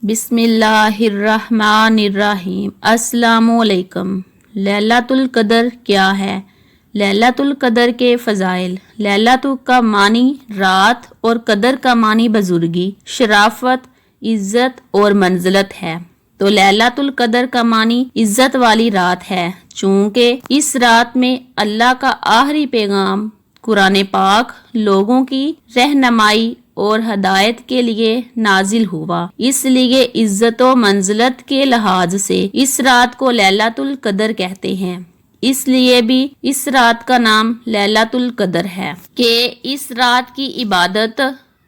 بسم اللہ الرحمن الرحیم۔ السلام علیکم۔ لیلۃ القدر کیا ہے؟ لیلۃ القدر کے فضائل۔ لیلۃ کا معنی رات اور قدر کا معنی بزرگی، شرافت، عزت اور منزلت ہے۔ تو لیلۃ القدر کا معنی عزت والی رات ہے، چونکہ اس رات میں اللہ کا آخری پیغام قرآن پاک لوگوں کی رہنمائی اور ہدایت کے لیے نازل ہوا۔ اس لیے عزت و منزلت کے لحاظ سے اس رات کو لیلۃ القدر کہتے ہیں۔ اس لیے بھی اس رات کا نام لیلۃ القدر ہے کہ اس رات کی عبادت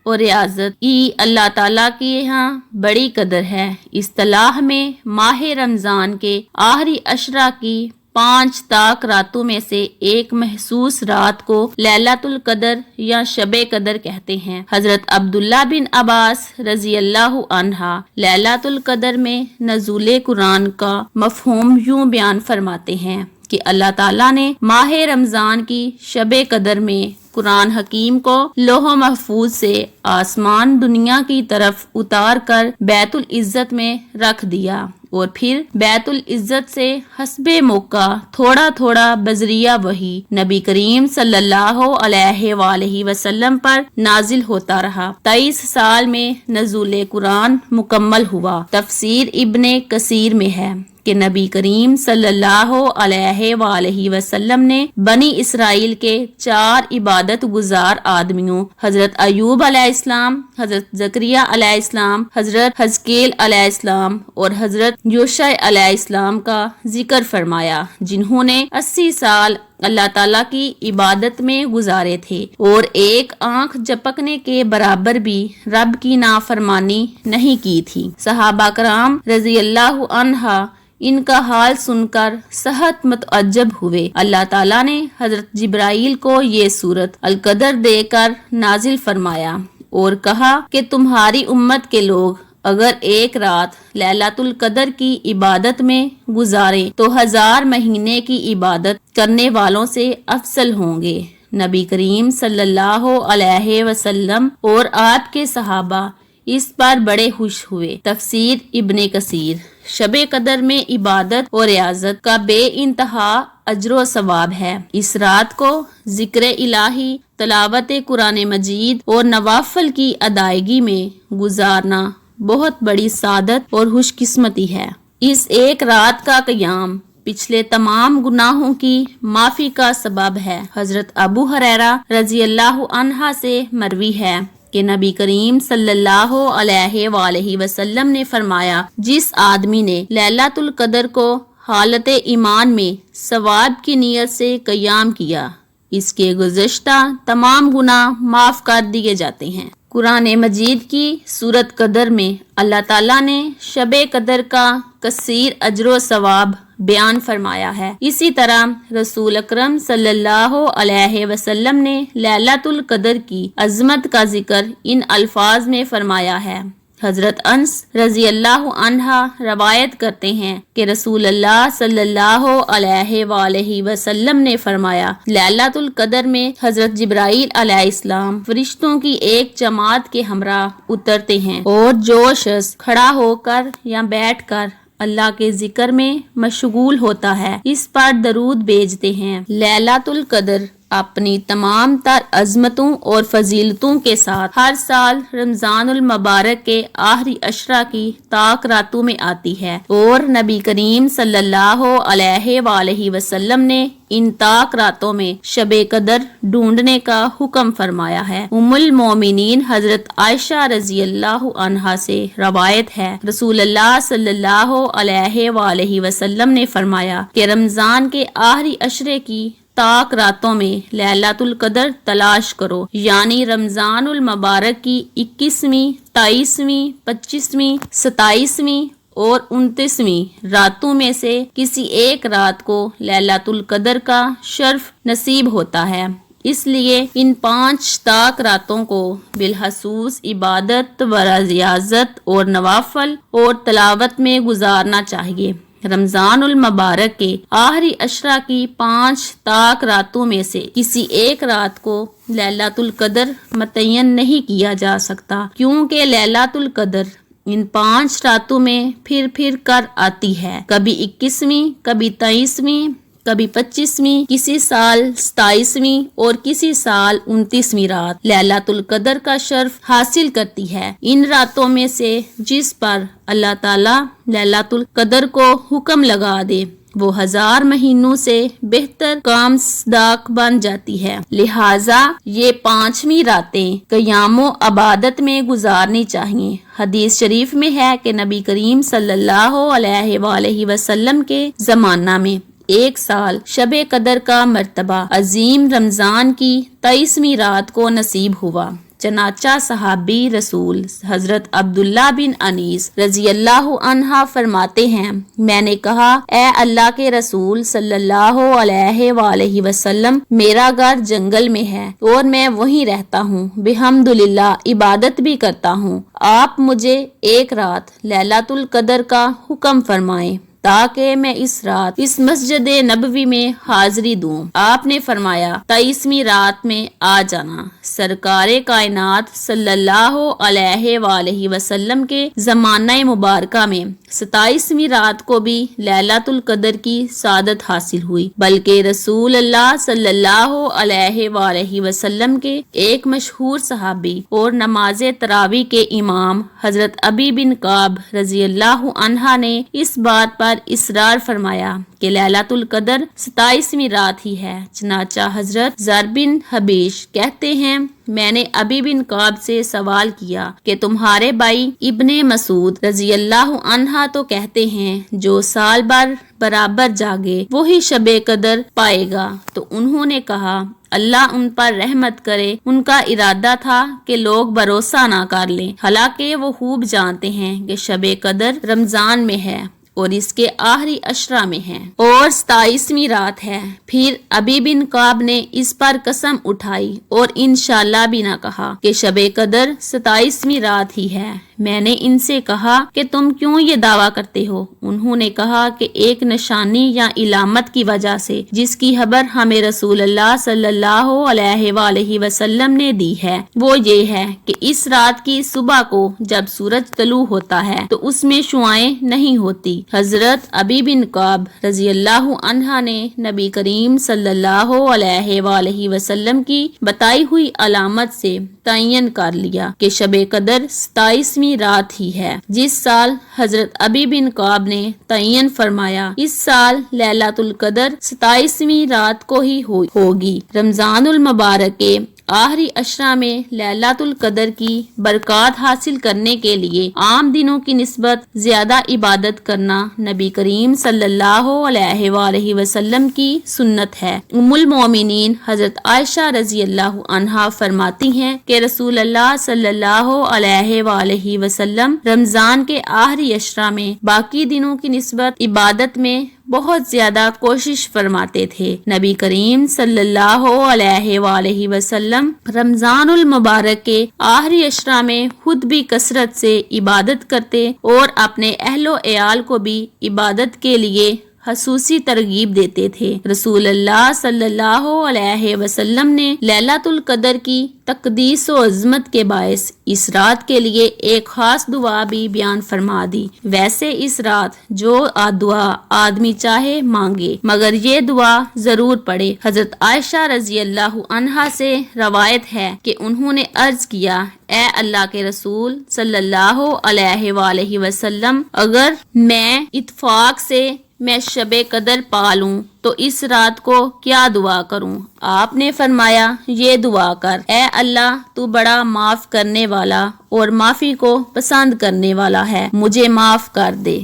اور ریاضت کی اللہ تعالیٰ کے یہاں بڑی قدر ہے۔ اصطلاح میں ماہ رمضان کے آخری عشرہ کی 5 طاق راتوں میں سے ایک محسوس رات کو لیلۃ القدر یا شب قدر کہتے ہیں۔ حضرت عبداللہ بن عباس رضی اللہ عنہ لیلۃ القدر میں نزول قرآن کا مفہوم یوں بیان فرماتے ہیں کہ اللہ تعالیٰ نے ماہ رمضان کی شب قدر میں قرآن حکیم کو لوح محفوظ سے آسمان دنیا کی طرف اتار کر بیت العزت میں رکھ دیا، اور پھر بیت العزت سے حسب موقع تھوڑا تھوڑا بذریعہ وحی نبی کریم صلی اللہ علیہ وآلہ وسلم پر نازل ہوتا رہا۔ 23 سال میں نزول قرآن مکمل ہوا۔ تفسیر ابن کثیر میں ہے کہ نبی کریم صلی اللہ علیہ وآلہ وسلم نے بنی اسرائیل کے 4 عبادت گزار آدمیوں حضرت ایوب علیہ السلام، حضرت زکریا علیہ السلام، حضرت حزقیل علیہ السلام اور حضرت یوشع علیہ السلام کا ذکر فرمایا، جنہوں نے 80 سال اللہ تعالیٰ کی عبادت میں گزارے تھے اور ایک آنکھ جھپکنے کے برابر بھی رب کی نافرمانی نہیں کی تھی۔ صحابہ کرام رضی اللہ عنہ ان کا حال سن کر سخت متعجب ہوئے۔ اللہ تعالیٰ نے حضرت جبرائیل کو یہ سورت القدر دے کر نازل فرمایا اور کہا کہ تمہاری امت کے لوگ اگر ایک رات لیلۃ القدر کی عبادت میں گزاریں تو 1000 مہینے کی عبادت کرنے والوں سے افضل ہوں گے۔ نبی کریم صلی اللہ علیہ وسلم اور آپ کے صحابہ اس پر بڑے خوش ہوئے۔ تفسیر ابن کثیر۔ شب قدر میں عبادت اور ریاضت کا بے انتہا اجر و ثواب ہے۔ اس رات کو ذکر الہی، تلاوت قرآن مجید اور نوافل کی ادائیگی میں گزارنا بہت بڑی سعادت اور خوش قسمتی ہے۔ اس ایک رات کا قیام پچھلے تمام گناہوں کی معافی کا سبب ہے۔ حضرت ابو ہریرہ رضی اللہ عنہ سے مروی ہے کہ نبی کریم صلی اللہ علیہ وآلہ وسلم نے فرمایا، جس آدمی نے لیلۃ القدر کو حالت ایمان میں ثواب کی نیت سے قیام کیا، اس کے گزشتہ تمام گناہ معاف کر دیے جاتے ہیں۔ قرآن مجید کی سورت قدر میں اللہ تعالیٰ نے شب قدر کا کثیر اجر و ثواب بیان فرمایا ہے۔ اسی طرح رسول اکرم صلی اللہ علیہ وسلم نے لیلۃ القدر کی عظمت کا ذکر ان الفاظ میں فرمایا ہے۔ حضرت انس رضی اللہ عنہ روایت کرتے ہیں کہ رسول اللہ صلی اللہ علیہ وآلہ وسلم نے فرمایا، لیلۃ القدر میں حضرت جبرائیل علیہ السلام فرشتوں کی ایک جماعت کے ہمراہ اترتے ہیں، اور جو شخص کھڑا ہو کر یا بیٹھ کر اللہ کے ذکر میں مشغول ہوتا ہے اس پر درود بھیجتے ہیں۔ لیلۃ القدر اپنی تمام تر عظمتوں اور فضیلتوں کے ساتھ ہر سال رمضان المبارک کے آخری عشرہ کی طاق راتوں میں آتی ہے، اور نبی کریم صلی اللہ علیہ وآلہ وسلم نے ان طاق راتوں میں شب قدر ڈھونڈنے کا حکم فرمایا ہے۔ ام المومنین حضرت عائشہ رضی اللہ عنہا سے روایت ہے، رسول اللہ صلی اللہ علیہ وآلہ وسلم نے فرمایا کہ رمضان کے آخری عشرے کی طاق راتوں میں لیلۃ القدر تلاش کرو، یعنی رمضان المبارک کی 21ویں، 23ویں، 25ویں، 27ویں اور 29ویں راتوں میں سے کسی ایک رات کو لیلۃ القدر کا شرف نصیب ہوتا ہے۔ اس لیے ان 5 طاق راتوں کو بالخصوص عبادت و ریاضت اور نوافل اور تلاوت میں گزارنا چاہیے۔ رمضان المبارک کے آخری عشرہ کی 5 طاق راتوں میں سے کسی ایک رات کو لیلۃ القدر متعین نہیں کیا جا سکتا، کیونکہ لیلۃ القدر ان 5 راتوں میں پھر کر آتی ہے، کبھی 21ویں، کبھی 23ویں، کبھی 25ویں، کسی سال 27ویں اور کسی سال 29ویں رات لیلۃ القدر کا شرف حاصل کرتی ہے۔ ان راتوں میں سے جس پر اللہ تعالی لیلۃ القدر کو حکم لگا دے وہ 1000 مہینوں سے بہتر کام صداق بن جاتی ہے، لہٰذا یہ 5ویں راتیں قیام و عبادت میں گزارنی چاہیے۔ حدیث شریف میں ہے کہ نبی کریم صلی اللہ علیہ وآلہ وسلم کے زمانہ میں 1 سال شب قدر کا مرتبہ عظیم رمضان کی 23ویں رات کو نصیب ہوا۔ چنانچہ صحابی رسول حضرت عبداللہ بن انیس رضی اللہ عنہ فرماتے ہیں، میں نے کہا اے اللہ کے رسول صلی اللہ علیہ وآلہ وسلم، میرا گھر جنگل میں ہے اور میں وہیں رہتا ہوں، بحمدللہ عبادت بھی کرتا ہوں، آپ مجھے ایک رات لیلۃ القدر کا حکم فرمائیں تاکہ میں اس رات اس مسجد نبوی میں حاضری دوں۔ آپ نے فرمایا 23ویں رات میں آ جانا۔ سرکار کائنات صلی اللہ علیہ وآلہ وسلم کے زمانہ مبارکہ میں 27ویں رات کو بھی لیلۃ القدر کی سعادت حاصل ہوئی، بلکہ رسول اللہ صلی اللہ علیہ وآلہ وسلم کے ایک مشہور صحابی اور نماز تراویح کے امام حضرت ابی بن کعب رضی اللہ عنہ نے اس بات پر اصرار فرمایا کہ لیلۃ القدر 27ویں رات ہی ہے۔ چنانچہ حضرت زر بن حبیش کہتے ہیں، میں نے ابی بن کعب سے سوال کیا کہ تمہارے بھائی ابن مسعود رضی اللہ عنہ تو کہتے ہیں جو سال بھر برابر جاگے وہی شب قدر پائے گا، تو انہوں نے کہا اللہ ان پر رحمت کرے، ان کا ارادہ تھا کہ لوگ بھروسہ نہ کر لیں، حالانکہ وہ خوب جانتے ہیں کہ شب قدر رمضان میں ہے اور اس کے آخری عشرہ میں ہے اور 27ویں رات ہے۔ پھر ابی بن کعب نے اس پر قسم اٹھائی اور انشاءاللہ بھی نہ کہا کہ شب قدر 27ویں رات ہی ہے۔ میں نے ان سے کہا کہ تم کیوں یہ دعویٰ کرتے ہو؟ انہوں نے کہا کہ ایک نشانی یا علامت کی وجہ سے جس کی خبر ہمیں رسول اللہ صلی اللہ علیہ وآلہ وسلم نے دی ہے، وہ یہ ہے کہ اس رات کی صبح کو جب سورج طلوع ہوتا ہے تو اس میں شعاعیں نہیں ہوتی۔ حضرت ابی بن کعب رضی اللہ عنہ نے نبی کریم صلی اللہ علیہ وآلہ وسلم کی بتائی ہوئی علامت سے تعین کر لیا کہ شب قدر 27ویں رات ہی ہے۔ جس سال حضرت ابی بن کعب نے تعین فرمایا اس سال لیلۃ القدر 27ویں رات کو ہی ہوگی۔ رمضان المبارک کے آخری عشرہ میں لیلۃ القدر کی برکات حاصل کرنے کے لیے عام دنوں کی نسبت زیادہ عبادت کرنا نبی کریم صلی اللہ علیہ وآلہ وسلم کی سنت ہے۔ ام المومنین حضرت عائشہ رضی اللہ عنہا فرماتی ہیں کہ رسول اللہ صلی اللہ علیہ وآلہ وسلم رمضان کے آخری عشرہ میں باقی دنوں کی نسبت عبادت میں بہت زیادہ کوشش فرماتے تھے۔ نبی کریم صلی اللہ علیہ وآلہ وسلم رمضان المبارک کے آخری عشرہ میں خود بھی کثرت سے عبادت کرتے اور اپنے اہل و عیال کو بھی عبادت کے لیے خصوصی ترغیب دیتے تھے۔ رسول اللہ صلی اللہ علیہ وسلم نے لیلۃ القدر کی تقدیس و عظمت کے باعث اس رات کے لیے ایک خاص دعا بھی بیان فرما دی۔ ویسے اس رات جو دعا آدمی چاہے مانگے مگر یہ دعا ضرور پڑھے۔ حضرت عائشہ رضی اللہ عنہا سے روایت ہے کہ انہوں نے عرض کیا، اے اللہ کے رسول صلی اللہ علیہ وآلہ وسلم، اگر میں اتفاق سے میں شب قدر پالوں تو اس رات کو کیا دعا کروں؟ آپ نے فرمایا یہ دعا کر، اے اللہ تو بڑا معاف کرنے والا اور معافی کو پسند کرنے والا ہے، مجھے معاف کر دے۔